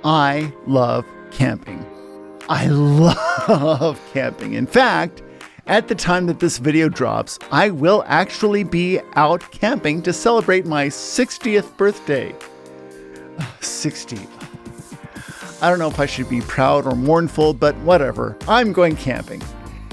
I love camping. I love camping. In fact, at the time that this video drops, I will actually be out camping to celebrate my 60th birthday. 60. I don't know if I should be proud or mournful, but whatever. I'm going camping.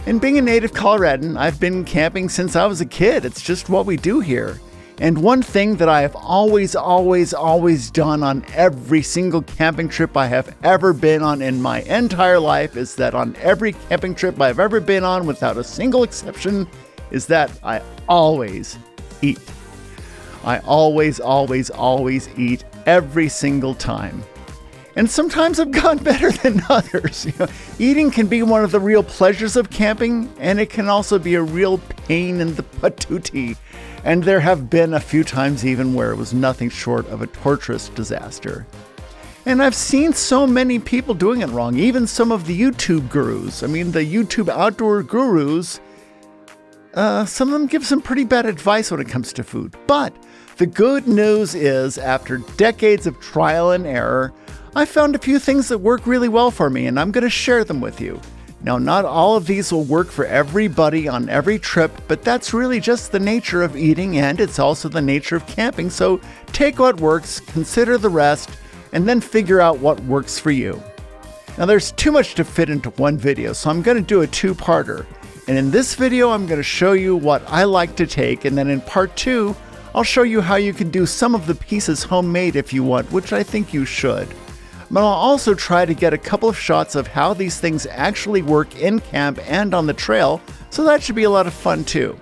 And being a native Coloradan, I've been camping since I was a kid. It's just what we do here. And one thing that I have always done on every single camping trip I have ever been on in my entire life is that on every camping trip I've ever been on, without a single exception, is that I always eat. I always eat every single time. And sometimes I've gone better than others. Eating can be one of the real pleasures of camping, and it can also be a real pain in the patootie. And there have been a few times even where it was nothing short of a torturous disaster. And I've seen so many people doing it wrong, even some of the YouTube gurus. I mean, the YouTube outdoor gurus, some of them give some pretty bad advice when it comes to food. But the good news is, after decades of trial and error, I found a few things that work really well for me, and I'm going to share them with you. Now, not all of these will work for everybody on every trip, but that's really just the nature of eating, and it's also the nature of camping. So take what works, consider the rest, and then figure out what works for you. Now, there's too much to fit into one video, so I'm going to do a two-parter. And in this video, I'm going to show you what I like to take, and then in part 2, I'll show you how you can do some of the pieces homemade if you want, which I think you should. But I'll also try to get a couple of shots of how these things actually work in camp and on the trail, so that should be a lot of fun too.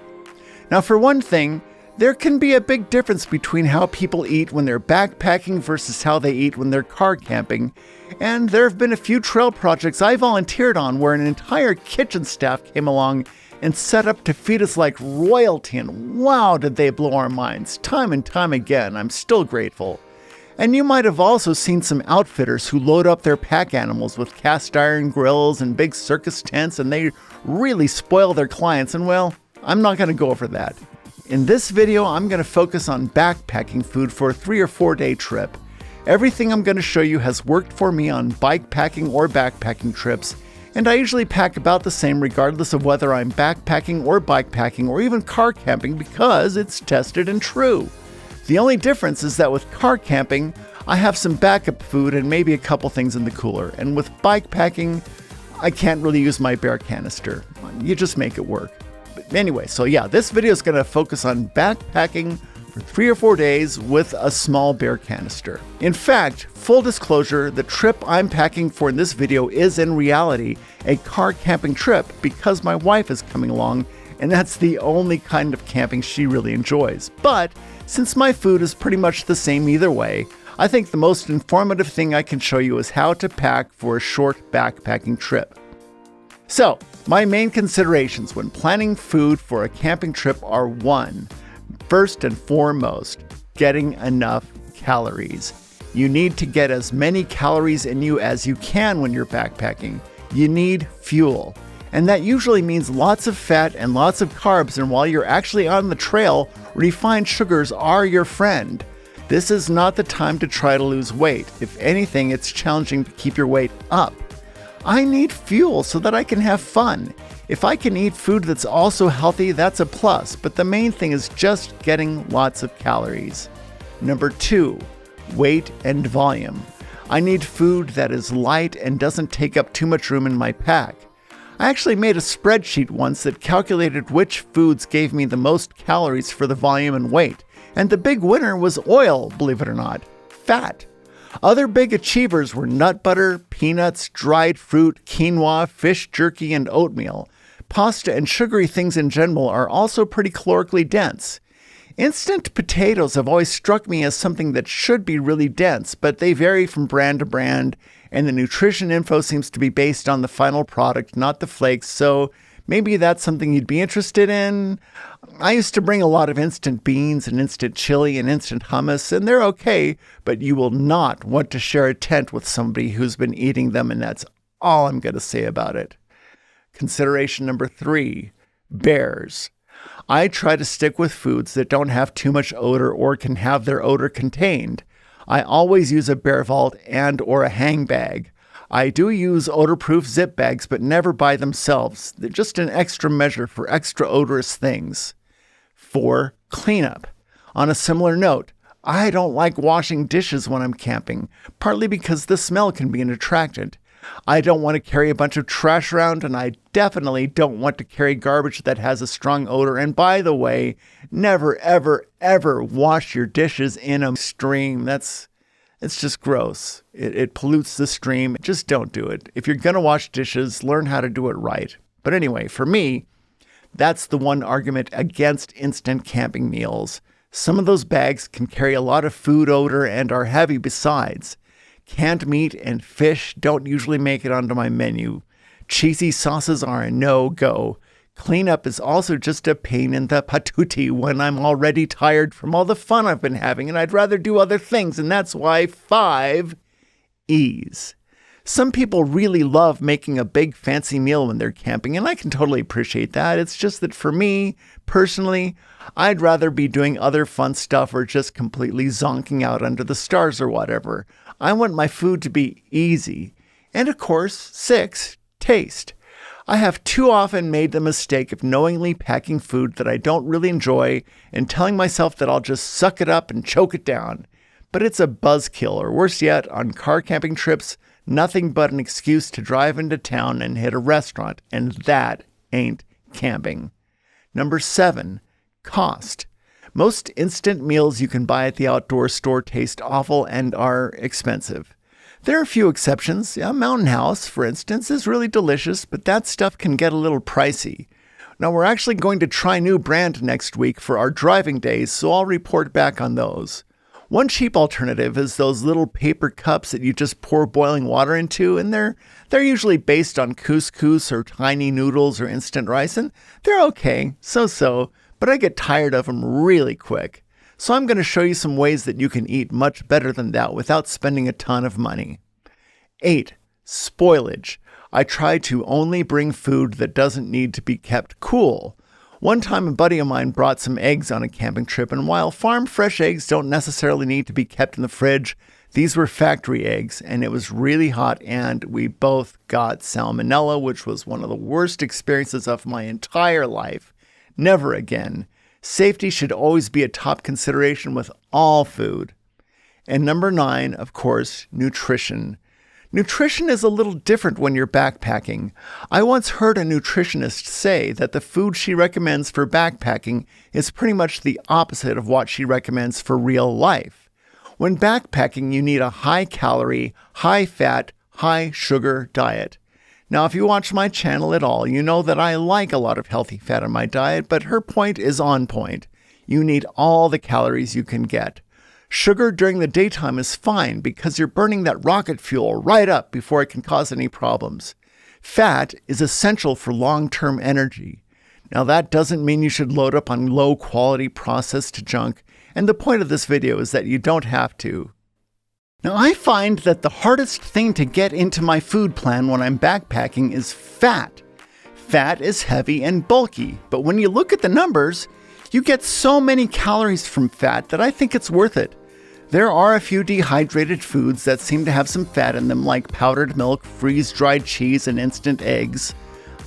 Now, for one thing, there can be a big difference between how people eat when they're backpacking versus how they eat when they're car camping, and there have been a few trail projects I volunteered on where an entire kitchen staff came along and set up to feed us like royalty, and wow, did they blow our minds time and time again. I'm still grateful. And you might have also seen some outfitters who load up their pack animals with cast iron grills and big circus tents, and they really spoil their clients, and well, I'm not going to go over that. In this video, I'm going to focus on backpacking food for a 3 or 4 day trip. Everything I'm going to show you has worked for me on bike packing or backpacking trips, and I usually pack about the same regardless of whether I'm backpacking or bike packing or even car camping, because it's tested and true. The only difference is that with car camping, I have some backup food and maybe a couple things in the cooler. And with bike packing, I can't really use my bear canister. You just make it work. But anyway, so yeah, this video is going to focus on backpacking for 3 or 4 days with a small bear canister. In fact, full disclosure, the trip I'm packing for in this video is in reality a car camping trip because my wife is coming along, and that's the only kind of camping she really enjoys. But since my food is pretty much the same either way, I think the most informative thing I can show you is how to pack for a short backpacking trip. So, my main considerations when planning food for a camping trip are 1. First and foremost, getting enough calories. You need to get as many calories in you as you can when you're backpacking. You need fuel. And that usually means lots of fat and lots of carbs, and while you're actually on the trail, refined sugars are your friend. This is not the time to try to lose weight. If anything, it's challenging to keep your weight up. I need fuel so that I can have fun. If I can eat food that's also healthy, that's a plus, but the main thing is just getting lots of calories. Number 2, weight and volume. I need food that is light and doesn't take up too much room in my pack. I actually made a spreadsheet once that calculated which foods gave me the most calories for the volume and weight, and the big winner was oil, believe it or not, fat. Other big achievers were nut butter, peanuts, dried fruit, quinoa, fish jerky, and oatmeal. Pasta and sugary things in general are also pretty calorically dense. Instant potatoes have always struck me as something that should be really dense, but they vary from brand to brand, and the nutrition info seems to be based on the final product, not the flakes, so maybe that's something you'd be interested in. I used to bring a lot of instant beans and instant chili and instant hummus, and they're okay, but you will not want to share a tent with somebody who's been eating them, and that's all I'm going to say about it. Consideration number 3, bears. I try to stick with foods that don't have too much odor or can have their odor contained. I always use a Bear Vault and or a hang bag. I do use odor-proof zip bags, but never by themselves. They're just an extra measure for extra odorous things. 4. Cleanup. On a similar note, I don't like washing dishes when I'm camping, partly because the smell can be an attractant. I don't want to carry a bunch of trash around, and I definitely don't want to carry garbage that has a strong odor. And by the way, never, ever, ever wash your dishes in a stream. It's just gross. It pollutes the stream. Just don't do it. If you're going to wash dishes, learn how to do it right. But anyway, for me, that's the one argument against instant camping meals. Some of those bags can carry a lot of food odor and are heavy besides. Canned meat and fish don't usually make it onto my menu. Cheesy sauces are a no-go. Cleanup is also just a pain in the patootie when I'm already tired from all the fun I've been having and I'd rather do other things, and that's why 5. Ease. Some people really love making a big fancy meal when they're camping, and I can totally appreciate that. It's just that for me, personally, I'd rather be doing other fun stuff or just completely zonking out under the stars or whatever. I want my food to be easy. And of course, 6. Taste. I have too often made the mistake of knowingly packing food that I don't really enjoy and telling myself that I'll just suck it up and choke it down. But it's a buzzkill, or worse yet, on car camping trips, nothing but an excuse to drive into town and hit a restaurant, and that ain't camping. Number 7. Cost. Most instant meals you can buy at the outdoor store taste awful and are expensive. There are a few exceptions. Mountain House, for instance, is really delicious, but that stuff can get a little pricey. Now, we're actually going to try a new brand next week for our driving days, so I'll report back on those. One cheap alternative is those little paper cups that you just pour boiling water into, and they're usually based on couscous or tiny noodles or instant rice, and they're okay, so, but I get tired of them really quick. So I'm going to show you some ways that you can eat much better than that without spending a ton of money. 8. Spoilage. I try to only bring food that doesn't need to be kept cool. One time a buddy of mine brought some eggs on a camping trip, and while farm fresh eggs don't necessarily need to be kept in the fridge, these were factory eggs, and it was really hot, and we both got salmonella, which was one of the worst experiences of my entire life. Never again. Safety should always be a top consideration with all food. And number 9, of course, nutrition. Nutrition is a little different when you're backpacking. I once heard a nutritionist say that the food she recommends for backpacking is pretty much the opposite of what she recommends for real life. When backpacking, you need a high-calorie, high-fat, high-sugar diet. Now, if you watch my channel at all, you know that I like a lot of healthy fat in my diet, but her point is on point. You need all the calories you can get. Sugar during the daytime is fine because you're burning that rocket fuel right up before it can cause any problems. Fat is essential for long-term energy. Now, that doesn't mean you should load up on low-quality processed junk, and the point of this video is that you don't have to. Now, I find that the hardest thing to get into my food plan when I'm backpacking is fat. Fat is heavy and bulky, but when you look at the numbers, you get so many calories from fat that I think it's worth it. There are a few dehydrated foods that seem to have some fat in them, like powdered milk, freeze-dried cheese, and instant eggs.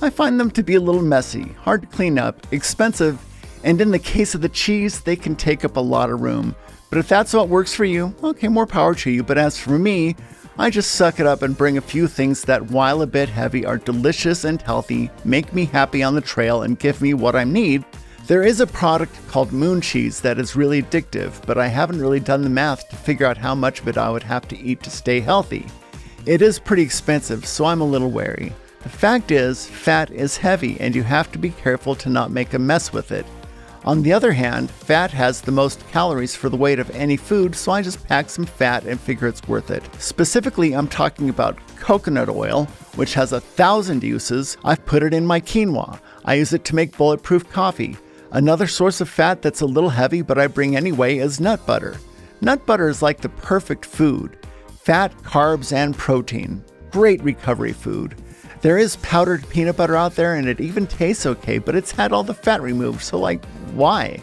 I find them to be a little messy, hard to clean up, expensive, and in the case of the cheese, they can take up a lot of room. But if that's what works for you, okay, more power to you. But as for me, I just suck it up and bring a few things that, while a bit heavy, are delicious and healthy, make me happy on the trail, and give me what I need. There is a product called moon cheese that is really addictive, but I haven't really done the math to figure out how much of it I would have to eat to stay healthy. It is pretty expensive, so I'm a little wary. The fact is, fat is heavy, and you have to be careful to not make a mess with it. On the other hand, fat has the most calories for the weight of any food, so I just pack some fat and figure it's worth it. Specifically, I'm talking about coconut oil, which has 1,000 uses. I've put it in my quinoa. I use it to make bulletproof coffee. Another source of fat that's a little heavy, but I bring anyway, is nut butter. Nut butter is like the perfect food. Fat, carbs, and protein. Great recovery food. There is powdered peanut butter out there, and it even tastes okay, but it's had all the fat removed, so why?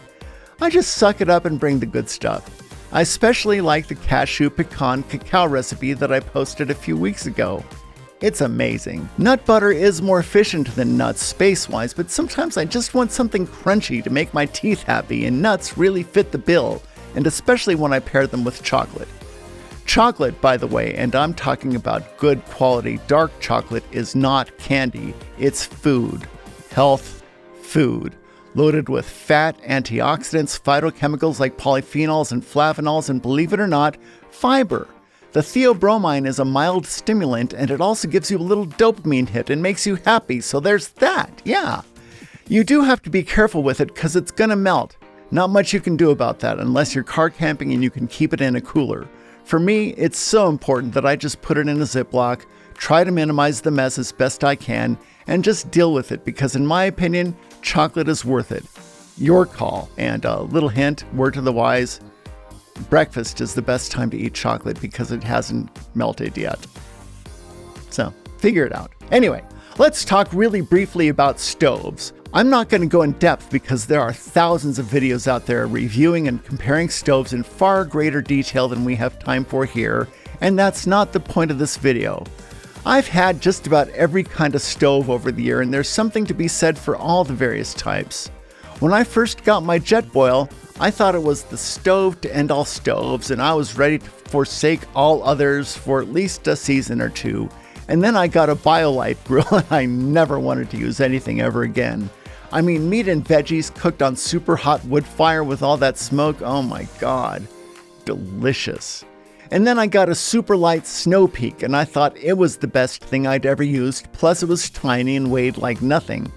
I just suck it up and bring the good stuff. I especially like the cashew pecan cacao recipe that I posted a few weeks ago. It's amazing. Nut butter is more efficient than nuts space-wise, but sometimes I just want something crunchy to make my teeth happy, and nuts really fit the bill, and especially when I pair them with chocolate. Chocolate, by the way, and I'm talking about good quality dark chocolate, is not candy. It's food. Health food. Loaded with fat, antioxidants, phytochemicals like polyphenols and flavonols, and believe it or not, fiber. The theobromine is a mild stimulant, and it also gives you a little dopamine hit and makes you happy, so there's that, yeah. You do have to be careful with it because it's gonna melt. Not much you can do about that unless you're car camping and you can keep it in a cooler. For me, it's so important that I just put it in a Ziploc, try to minimize the mess as best I can, and just deal with it because in my opinion, chocolate is worth it. Your call. And a little hint, word to the wise, breakfast is the best time to eat chocolate because it hasn't melted yet. So, figure it out. Anyway, let's talk really briefly about stoves. I'm not going to go in depth because there are thousands of videos out there reviewing and comparing stoves in far greater detail than we have time for here, and that's not the point of this video. I've had just about every kind of stove over the year, and there's something to be said for all the various types. When I first got my Jetboil, I thought it was the stove to end all stoves, and I was ready to forsake all others for at least a season or two. And then I got a BioLite grill, and I never wanted to use anything ever again. I mean, meat and veggies cooked on super hot wood fire with all that smoke, oh my god, delicious. And then I got a super light Snow Peak, and I thought it was the best thing I'd ever used, plus it was tiny and weighed like nothing.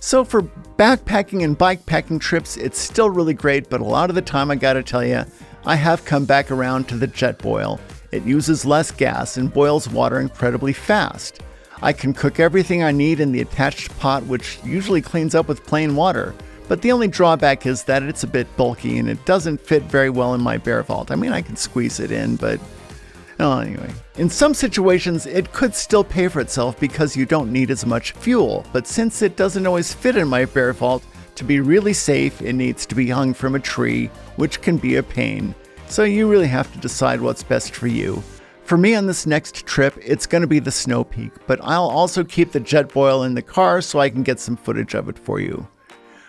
So for backpacking and bikepacking trips, it's still really great, but a lot of the time I gotta tell you, I have come back around to the Jetboil. It uses less gas and boils water incredibly fast. I can cook everything I need in the attached pot, which usually cleans up with plain water. But the only drawback is that it's a bit bulky and it doesn't fit very well in my bear vault. I mean, I can squeeze it in, but anyway. In some situations, it could still pay for itself because you don't need as much fuel. But since it doesn't always fit in my bear vault, to be really safe, it needs to be hung from a tree, which can be a pain. So you really have to decide what's best for you. For me on this next trip, it's going to be the Snow Peak, but I'll also keep the Jetboil in the car so I can get some footage of it for you.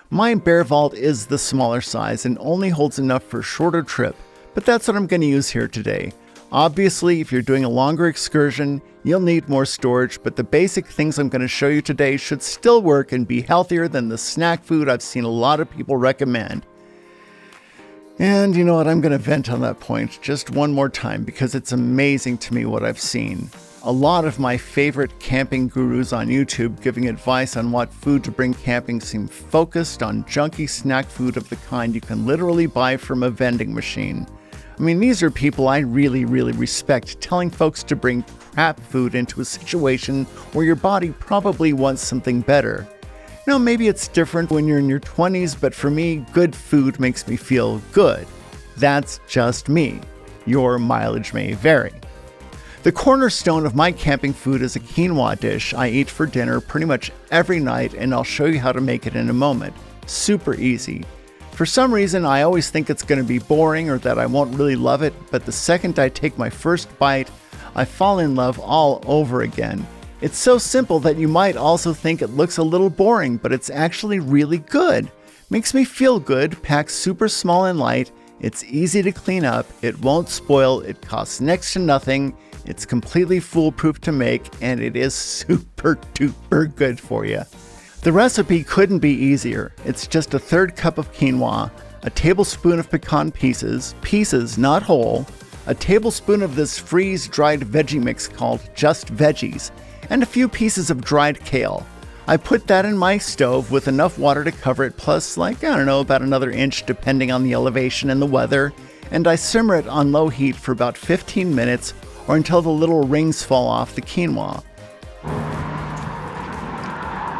My bear vault is the smaller size and only holds enough for a shorter trip, but that's what I'm going to use here today. Obviously, if you're doing a longer excursion, you'll need more storage, but the basic things I'm going to show you today should still work and be healthier than the snack food I've seen a lot of people recommend. And you know what, I'm going to vent on that point just one more time because it's amazing to me what I've seen. A lot of my favorite camping gurus on YouTube giving advice on what food to bring camping seem focused on junky snack food of the kind you can literally buy from a vending machine. I mean, these are people I really respect telling folks to bring crap food into a situation where your body probably wants something better. Now, maybe it's different when you're in your 20s, but for me, good food makes me feel good. That's just me. Your mileage may vary. The cornerstone of my camping food is a quinoa dish I eat for dinner pretty much every night, and I'll show you how to make it in a moment. Super easy. For some reason, I always think it's going to be boring or that I won't really love it, but the second I take my first bite, I fall in love all over again. It's so simple that you might also think it looks a little boring, but it's actually really good. Makes me feel good, packs super small and light, it's easy to clean up, it won't spoil, it costs next to nothing, it's completely foolproof to make, and it is super duper good for you. The recipe couldn't be easier. It's just a third cup of quinoa, a tablespoon of pecan pieces, not whole, a tablespoon of this freeze-dried veggie mix called Just Veggies, and a few pieces of dried kale. I put that in my stove with enough water to cover it, plus about another inch depending on the elevation and the weather, and I simmer it on low heat for about 15 minutes or until the little rings fall off the quinoa.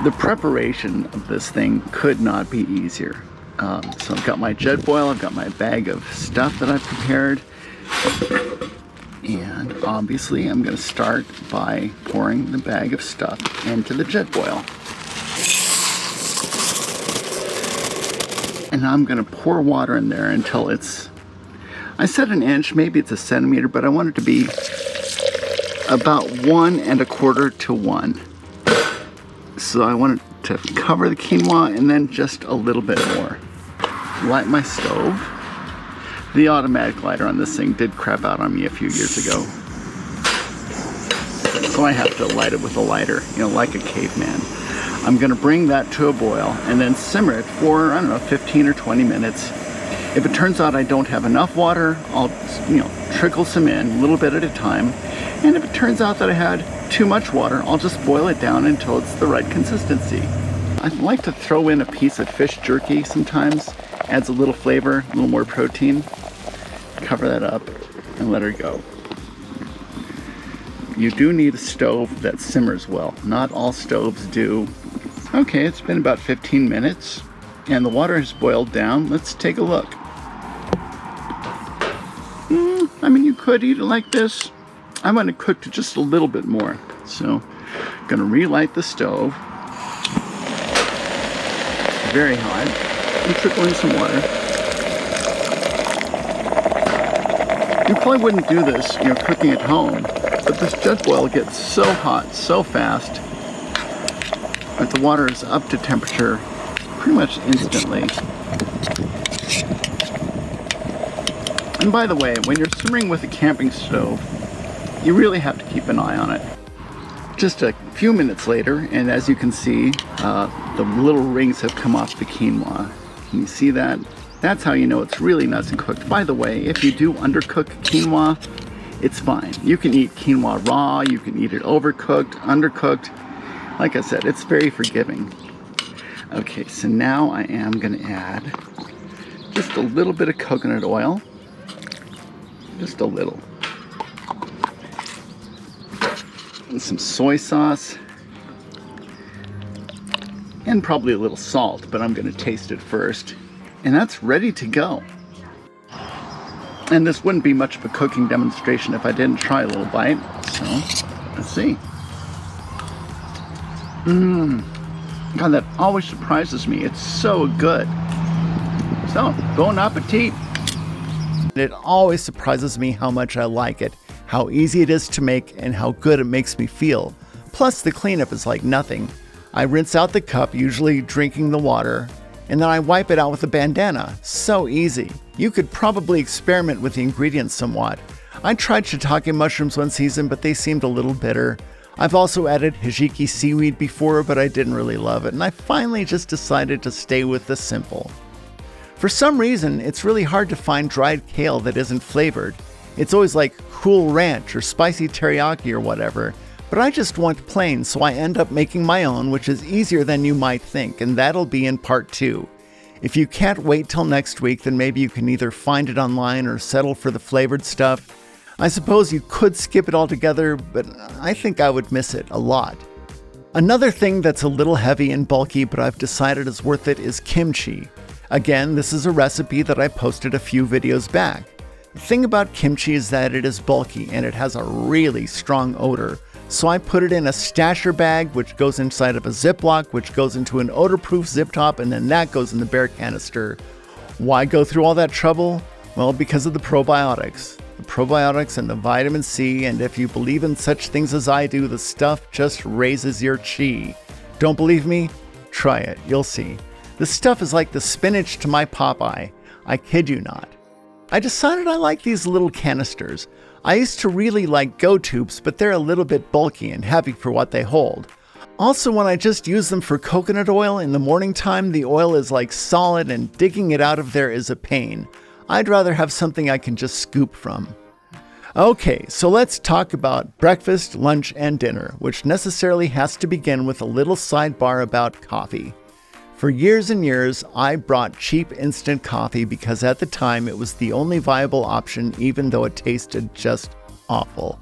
The preparation of this thing could not be easier. So I've got my Jetboil, I've got my bag of stuff that I've prepared, and obviously I'm going to start by pouring the bag of stuff into the Jetboil. And I'm going to pour water in there until it's I said an inch, maybe it's a centimeter, but I want it to be about 1 1/4 to 1. So I want it to cover the quinoa and then just a little bit more. Light my stove. The automatic lighter on this thing did crap out on me a few years ago. So I have to light it with a lighter, like a caveman. I'm gonna bring that to a boil and then simmer it for, I don't know, 15 or 20 minutes. If it turns out I don't have enough water, I'll, trickle some in a little bit at a time. And if it turns out that I had too much water, I'll just boil it down until it's the right consistency. I like to throw in a piece of fish jerky sometimes. Adds a little flavor, a little more protein. Cover that up and let her go. You do need a stove that simmers well. Not all stoves do. Okay, it's been about 15 minutes and the water has boiled down. Let's take a look. You could eat it like this. I'm going to cook to just a little bit more. So I'm going to relight the stove. Very hot. And trickle in some water. You probably wouldn't do this, cooking at home, but this jet boil gets so hot so fast that the water is up to temperature pretty much instantly. And by the way, when you're simmering with a camping stove, you really have to keep an eye on it. Just a few minutes later, and as you can see, the little rings have come off the quinoa. Can you see that? That's how you know it's really nice and cooked. By the way, if you do undercook quinoa, it's fine. You can eat quinoa raw, you can eat it overcooked, undercooked. Like I said, it's very forgiving. Okay, so now I am gonna add just a little bit of coconut oil. Just a little. And some soy sauce. And probably a little salt, but I'm gonna taste it first. And that's ready to go. And this wouldn't be much of a cooking demonstration if I didn't try a little bite. So, let's see. God, that always surprises me. It's so good. So, bon appetit. It always surprises me how much I like it, how easy it is to make, and how good it makes me feel. Plus, the cleanup is like nothing. I rinse out the cup, usually drinking the water, and then I wipe it out with a bandana. So easy. You could probably experiment with the ingredients somewhat. I tried shiitake mushrooms one season, but they seemed a little bitter. I've also added hijiki seaweed before, but I didn't really love it, and I finally just decided to stay with the simple. For some reason, it's really hard to find dried kale that isn't flavored. It's always like Cool Ranch or spicy teriyaki or whatever, but I just want plain, so I end up making my own, which is easier than you might think, and that'll be in part 2. If you can't wait till next week, then maybe you can either find it online or settle for the flavored stuff. I suppose you could skip it altogether, but I think I would miss it a lot. Another thing that's a little heavy and bulky, but I've decided is worth it, is kimchi. Again, this is a recipe that I posted a few videos back. The thing about kimchi is that it is bulky and it has a really strong odor. So I put it in a stasher bag, which goes inside of a Ziploc, which goes into an odor-proof zip top, and then that goes in the bear canister. Why go through all that trouble? Well, because of the probiotics. The probiotics and the vitamin C, and if you believe in such things as I do, the stuff just raises your chi. Don't believe me? Try it, you'll see. This stuff is like the spinach to my Popeye. I kid you not. I decided I like these little canisters. I used to really like Go tubes, but they're a little bit bulky and heavy for what they hold. Also, when I just use them for coconut oil in the morning time, the oil is like solid and digging it out of there is a pain. I'd rather have something I can just scoop from. Okay, so let's talk about breakfast, lunch, and dinner, which necessarily has to begin with a little sidebar about coffee. For years and years, I brought cheap instant coffee because at the time it was the only viable option, even though it tasted just awful.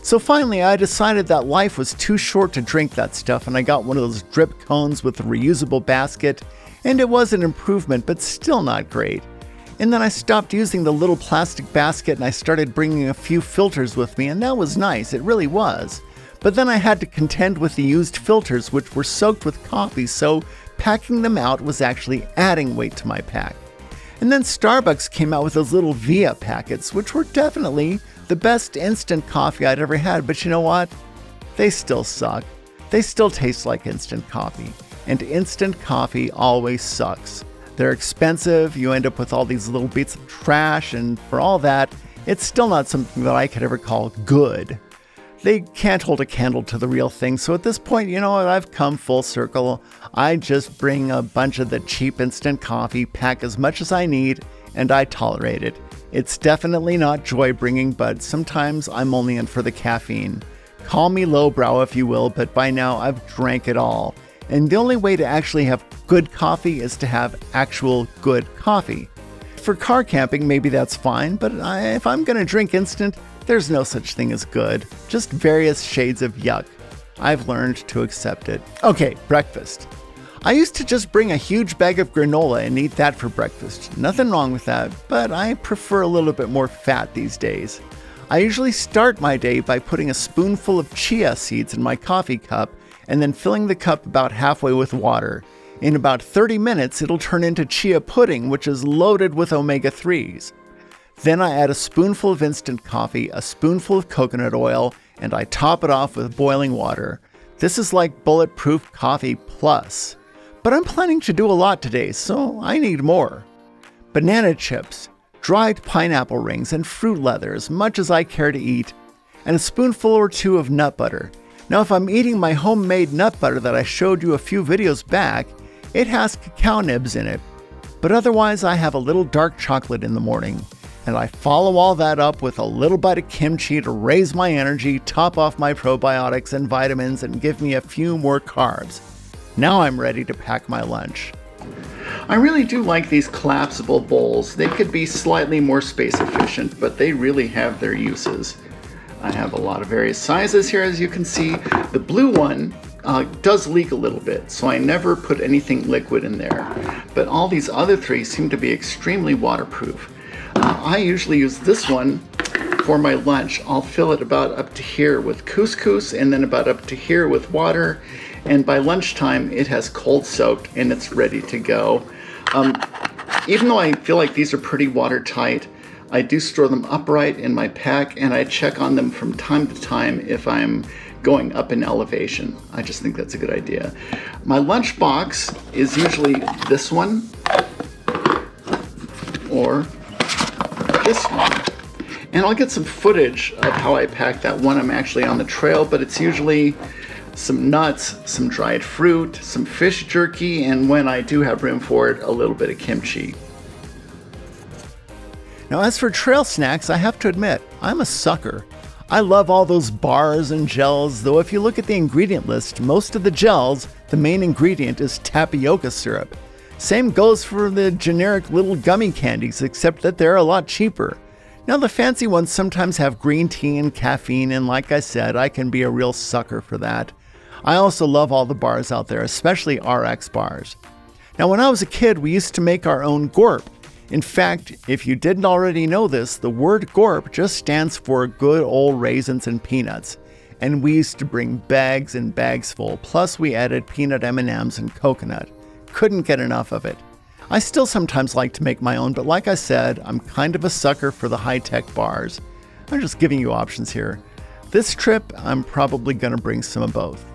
So finally, I decided that life was too short to drink that stuff, and I got one of those drip cones with a reusable basket, and it was an improvement, but still not great. And then I stopped using the little plastic basket and I started bringing a few filters with me, and that was nice, it really was. But then I had to contend with the used filters, which were soaked with coffee, so packing them out was actually adding weight to my pack. And then Starbucks came out with those little Via packets, which were definitely the best instant coffee I'd ever had. But you know what? They still suck. They still taste like instant coffee. And instant coffee always sucks. They're expensive, you end up with all these little bits of trash, and for all that, it's still not something that I could ever call good. They can't hold a candle to the real thing, so at this point, you know what, I've come full circle. I just bring a bunch of the cheap instant coffee, pack as much as I need, and I tolerate it. It's definitely not joy-bringing, but sometimes I'm only in for the caffeine. Call me lowbrow if you will, but by now I've drank it all. And the only way to actually have good coffee is to have actual good coffee. For car camping, maybe that's fine, but if I'm going to drink instant, there's no such thing as good. Just various shades of yuck. I've learned to accept it. Okay, breakfast. I used to just bring a huge bag of granola and eat that for breakfast. Nothing wrong with that, but I prefer a little bit more fat these days. I usually start my day by putting a spoonful of chia seeds in my coffee cup and then filling the cup about halfway with water. In about 30 minutes, it'll turn into chia pudding, which is loaded with omega-3s. Then I add a spoonful of instant coffee, a spoonful of coconut oil, and I top it off with boiling water. This is like bulletproof coffee plus. But I'm planning to do a lot today, so I need more. Banana chips, dried pineapple rings, and fruit leather, as much as I care to eat, and a spoonful or two of nut butter. Now, if I'm eating my homemade nut butter that I showed you a few videos back, it has cacao nibs in it. But otherwise, I have a little dark chocolate in the morning. And I follow all that up with a little bite of kimchi to raise my energy, top off my probiotics and vitamins, and give me a few more carbs. Now I'm ready to pack my lunch. I really do like these collapsible bowls. They could be slightly more space efficient, but they really have their uses. I have a lot of various sizes here, as you can see. The blue one does leak a little bit, so I never put anything liquid in there. But all these other three seem to be extremely waterproof. I usually use this one for my lunch. I'll fill it about up to here with couscous and then about up to here with water. And by lunchtime, it has cold soaked and it's ready to go. Even though I feel like these are pretty watertight, I do store them upright in my pack, and I check on them from time to time if I'm going up in elevation. I just think that's a good idea. My lunch box is usually this one or this one. And I'll get some footage of how I pack that one. I'm actually on the trail, but it's usually some nuts, some dried fruit, some fish jerky, and when I do have room for it, a little bit of kimchi. Now, as for trail snacks, I have to admit, I'm a sucker. I love all those bars and gels, though if you look at the ingredient list, most of the gels, the main ingredient is tapioca syrup. Same goes for the generic little gummy candies, except that they're a lot cheaper. Now, the fancy ones sometimes have green tea and caffeine, and like I said, I can be a real sucker for that. I also love all the bars out there, especially RX bars. Now, when I was a kid, we used to make our own gorp. In fact, if you didn't already know this, the word gorp just stands for good old raisins and peanuts. And we used to bring bags and bags full, plus we added peanut M&Ms and coconut. Couldn't get enough of it. I still sometimes like to make my own, but like I said, I'm kind of a sucker for the high-tech bars. I'm just giving you options here. This trip, I'm probably going to bring some of both.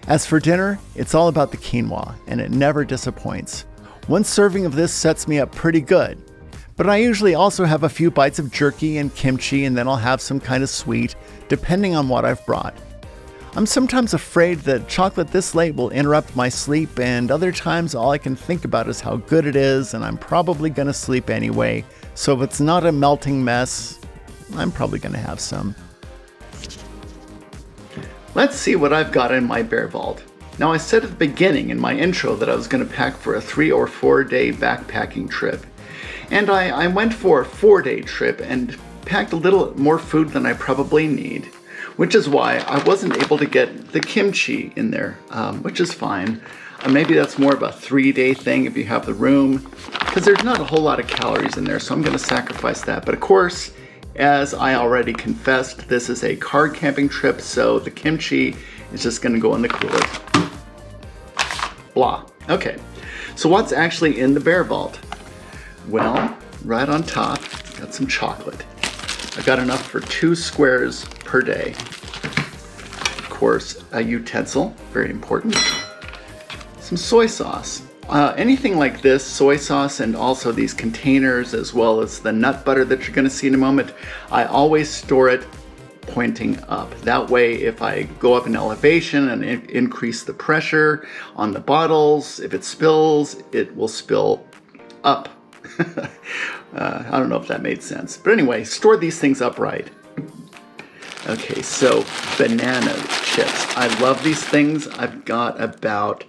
As for dinner, it's all about the quinoa, and it never disappoints. One serving of this sets me up pretty good. But I usually also have a few bites of jerky and kimchi, and then I'll have some kind of sweet, depending on what I've brought. I'm sometimes afraid that chocolate this late will interrupt my sleep, and other times all I can think about is how good it is, and I'm probably going to sleep anyway. So if it's not a melting mess, I'm probably going to have some. Let's see what I've got in my bear vault. Now, I said at the beginning in my intro that I was going to pack for a 3 or 4 day backpacking trip. And I went for a 4-day trip and packed a little more food than I probably need, which is why I wasn't able to get the kimchi in there, which is fine. Maybe that's more of a 3-day thing if you have the room, because there's not a whole lot of calories in there, so I'm going to sacrifice that. But of course, as I already confessed, this is a car camping trip, so the kimchi is just going to go in the cooler. Blah. Okay, so what's actually in the bear vault? Well, right on top, got some chocolate. I got enough for 2 squares per day. Of course, a utensil, very important. Some soy sauce. Anything like this, soy sauce, and also these containers, as well as the nut butter that you're going to see in a moment, I always store it pointing up. That way, if I go up in elevation and increase the pressure on the bottles, if it spills, it will spill up. I don't know if that made sense. But anyway, store these things upright. Okay, so banana chips. I love these things. I've got about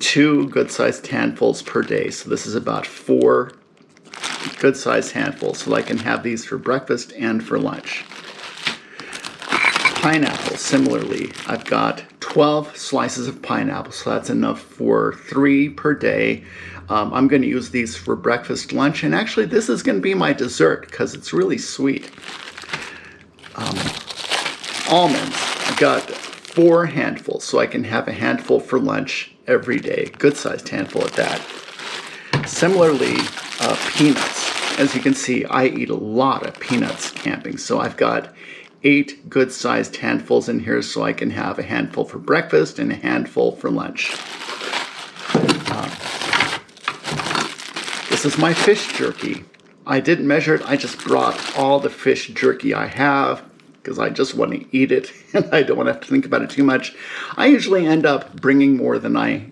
2 good-sized handfuls per day. So this is about 4 good-sized handfuls. So I can have these for breakfast and for lunch. Pineapple, similarly, I've got 12 slices of pineapple, so that's enough for 3 per day. I'm going to use these for breakfast, lunch, and actually this is going to be my dessert because it's really sweet. Almonds, I've got 4 handfuls, so I can have a handful for lunch every day. Good-sized handful at that. Similarly, peanuts. As you can see, I eat a lot of peanuts camping, so I've got 8 good-sized handfuls in here, so I can have a handful for breakfast and a handful for lunch. This is my fish jerky. I didn't measure it, I just brought all the fish jerky I have because I just want to eat it and I don't want to have to think about it too much. I usually end up bringing more than I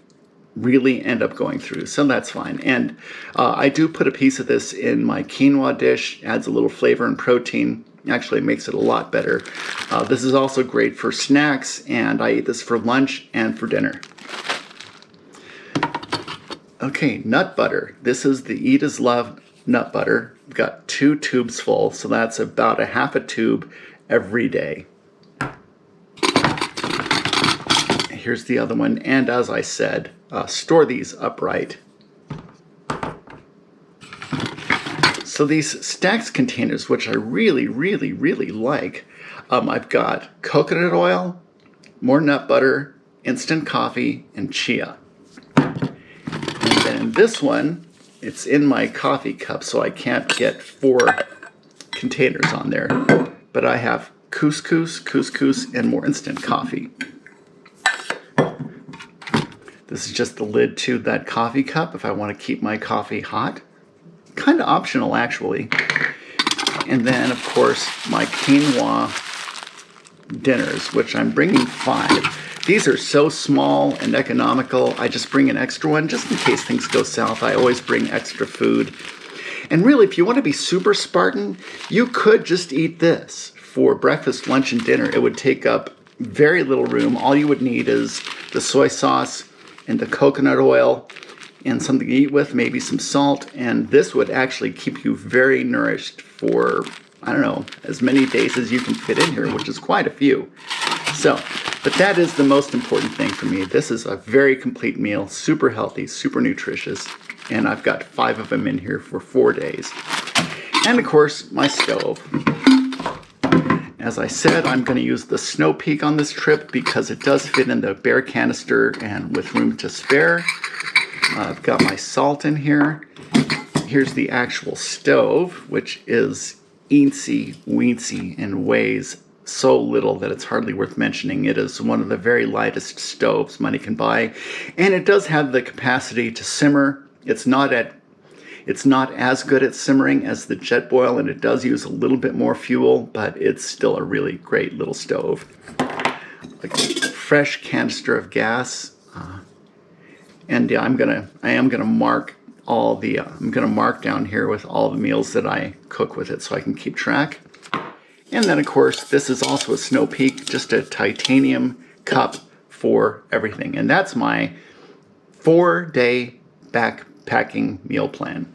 really end up going through, so that's fine. And I do put a piece of this in my quinoa dish, adds a little flavor and protein. Actually makes it a lot better. This is also great for snacks, and I eat this for lunch and for dinner. Okay, nut butter. This is the Eat As Love nut butter. I've got 2 tubes full, so that's about a half a tube every day. Here's the other one, and as I said, store these upright. So these stacked containers, which I really, really, really like, I've got coconut oil, more nut butter, instant coffee, and chia. And then in this one, it's in my coffee cup, so I can't get 4 containers on there. But I have couscous, and more instant coffee. This is just the lid to that coffee cup if I want to keep my coffee hot. Kind of optional, actually. And then, of course, my quinoa dinners, which I'm bringing 5. These are so small and economical, I just bring an extra one just in case things go south. I always bring extra food. And really, if you want to be super Spartan, you could just eat this for breakfast, lunch, and dinner. It would take up very little room. All you would need is the soy sauce and the coconut oil and something to eat with, maybe some salt, and this would actually keep you very nourished for, I don't know, as many days as you can fit in here, which is quite a few. So, but that is the most important thing for me. This is a very complete meal, super healthy, super nutritious, and I've got 5 of them in here for 4 days. And of course, my stove. As I said, I'm going to use the Snow Peak on this trip because it does fit in the bare canister and with room to spare. I've got my salt in here. Here's the actual stove, which is eensy weensy and weighs so little that it's hardly worth mentioning. It is one of the very lightest stoves money can buy, and it does have the capacity to simmer. It's not as good at simmering as the Jetboil, and it does use a little bit more fuel, but it's still a really great little stove. A fresh canister of gas. And I am gonna mark all the. I'm gonna mark down here with all the meals that I cook with it, so I can keep track. And then, of course, this is also a Snow Peak, just a titanium cup for everything. And that's my 4-day backpacking meal plan.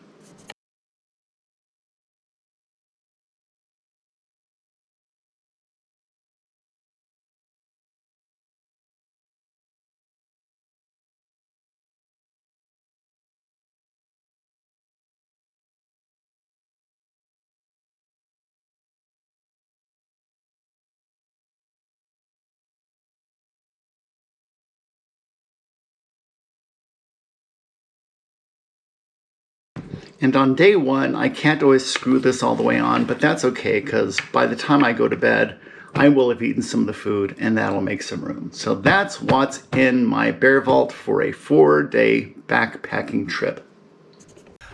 And on day one, I can't always screw this all the way on, but that's okay because by the time I go to bed, I will have eaten some of the food and that'll make some room. So that's what's in my bear vault for a 4-day backpacking trip.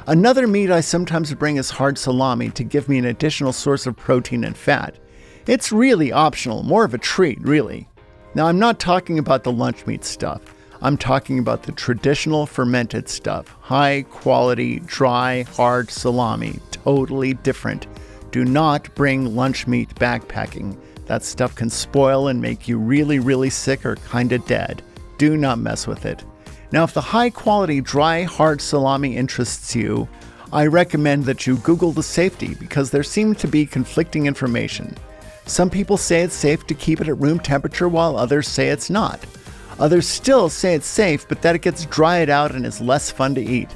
Another meat I sometimes bring is hard salami to give me an additional source of protein and fat. It's really optional, more of a treat, really. Now, I'm not talking about the lunch meat stuff. I'm talking about the traditional fermented stuff. High quality, dry, hard salami. Totally different. Do not bring lunch meat backpacking. That stuff can spoil and make you really, really sick or kinda dead. Do not mess with it. Now, if the high-quality, dry, hard salami interests you, I recommend that you Google the safety because there seems to be conflicting information. Some people say it's safe to keep it at room temperature while others say it's not. Others still say it's safe, but that it gets dried out and is less fun to eat.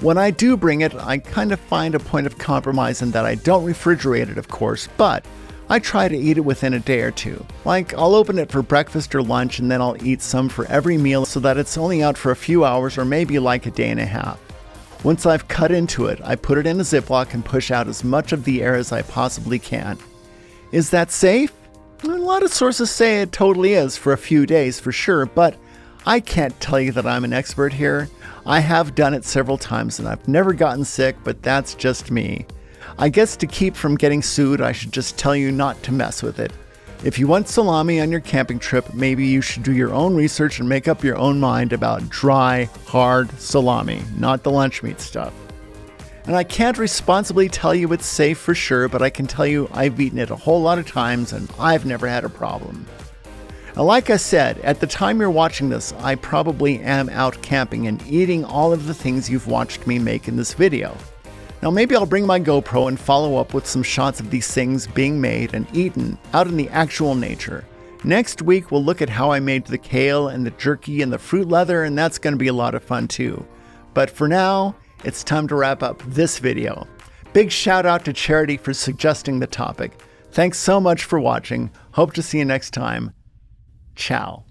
When I do bring it, I kind of find a point of compromise in that I don't refrigerate it, of course, but I try to eat it within a day or two. Like, I'll open it for breakfast or lunch and then I'll eat some for every meal so that it's only out for a few hours or maybe like a day and a half. Once I've cut into it, I put it in a Ziploc and push out as much of the air as I possibly can. Is that safe? A lot of sources say it totally is for a few days for sure, but I can't tell you that I'm an expert here. I have done it several times and I've never gotten sick, but that's just me. I guess to keep from getting sued, I should just tell you not to mess with it. If you want salami on your camping trip, maybe you should do your own research and make up your own mind about dry, hard salami, not the lunch meat stuff. And I can't responsibly tell you it's safe for sure, but I can tell you I've eaten it a whole lot of times and I've never had a problem. Now, like I said, at the time you're watching this, I probably am out camping and eating all of the things you've watched me make in this video. Now maybe I'll bring my GoPro and follow up with some shots of these things being made and eaten out in the actual nature. Next week we'll look at how I made the kale and the jerky and the fruit leather, and that's going to be a lot of fun too. But for now, it's time to wrap up this video. Big shout out to Charity for suggesting the topic. Thanks so much for watching. Hope to see you next time. Ciao.